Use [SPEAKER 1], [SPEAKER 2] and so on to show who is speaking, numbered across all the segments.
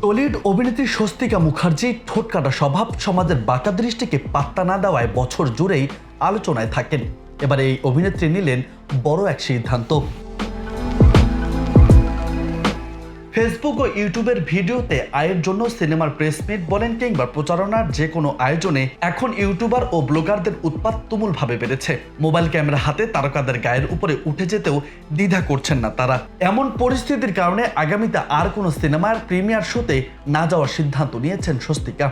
[SPEAKER 1] Tollywood অভিনেত্রী স্বস্তিকা মুখার্জি ঠোঁটকাটা স্বভাব, সমাজের বাঁকা দৃষ্টিকে পাত্তা না দেওয়ায় বছর জুড়েই আলোচনায় থাকেন। এবার এই অভিনেত্রী নিলেন বড় এক সিদ্ধান্ত। ফেসবুক ও ইউটিউবের ভিডিওতে আয়ের জন্য সিনেমার প্রেস মিট বলেন কিংবা প্রচারণার যে কোনো আয়োজনে এখন ইউটিউবার ও ব্লগারদের উৎপাত তুমুলভাবে বেড়েছে। মোবাইল ক্যামেরা হাতে তারকাদের গায়ের উপরে উঠে যেতেও দ্বিধা করছেন না তারা। এমন পরিস্থিতির কারণে আগামীতে আর কোনো সিনেমার প্রিমিয়ার শোতে না যাওয়ার সিদ্ধান্ত নিয়েছেন স্বস্তিকা।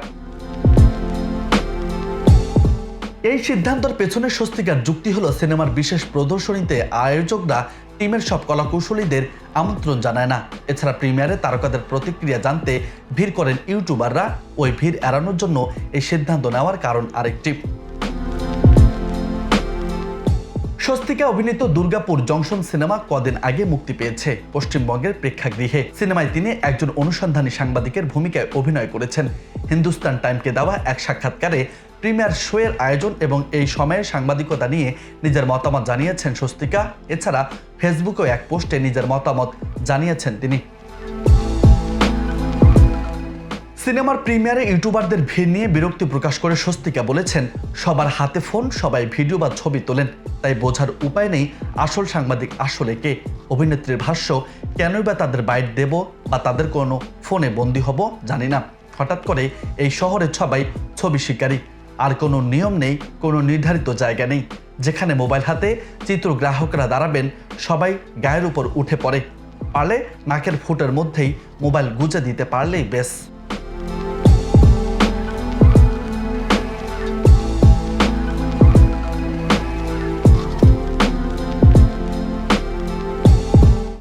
[SPEAKER 1] এই সিদ্ধান্তের পেছনে স্বস্তিকার যুক্তি হলো, সিনেমার বিশেষ প্রদর্শনীতে আয়োজকরা টিমের সব কলাকুশলীদের আমন্ত্রণ জানায় না। এছাড়া প্রিমিয়ারে তারকাদের প্রতিক্রিয়া জানতে ভিড় করেন ইউটিউবাররা। ওই ভিড় এড়ানোর জন্য এই সিদ্ধান্ত নেওয়ার কারণ আরেকটি। স্বস্তিকা অভিনীত দুর্গাপুর জংশন সিনেমা কদিন আগে মুক্তি পেয়েছে পশ্চিমবঙ্গের প্রেক্ষাগৃহে। সিনেমায় তিনি একজন অনুসন্ধানী সাংবাদিকের ভূমিকায় অভিনয় করেছেন। হিন্দুস্তান টাইমকে দেওয়া এক সাক্ষাৎকারে প্রিমিয়ার শোয়ের আয়োজন এবং এই সময়ে সাংবাদিকতা নিয়ে নিজের মতামত জানিয়েছেন স্বস্তিকা। এছাড়া ফেসবুকেও এক পোস্টে নিজের মতামত জানিয়েছেন তিনি। সিনেমার প্রিমিয়ারে ইউটিউবারদের ভিড় নিয়ে বিরক্তি প্রকাশ করে স্বস্তিকা বলেছেন, সবার হাতে ফোন, সবাই ভিডিও বা ছবি তোলেন, তাই বোঝার উপায় নেই আসল সাংবাদিক আসলে কে। অভিনেত্রীর ভাষ্য, কেনই বা তাদের বাইট দেব বা তাদের কোনো ফোনে বন্দী হব জানি না। হঠাৎ করে এই শহরের সবাই ছবি শিকারী, আর কোনো নিয়ম নেই, কোনো নির্ধারিত জায়গা নেই। যেখানে মোবাইল হাতে চিত্রগ্রাহকরা দাঁড়াবেন, সবাই গায়ের উপর উঠে পড়ে। পারলে নাকের ফুটের মধ্যেই মোবাইল গুজে দিতে পারলেই বেশ।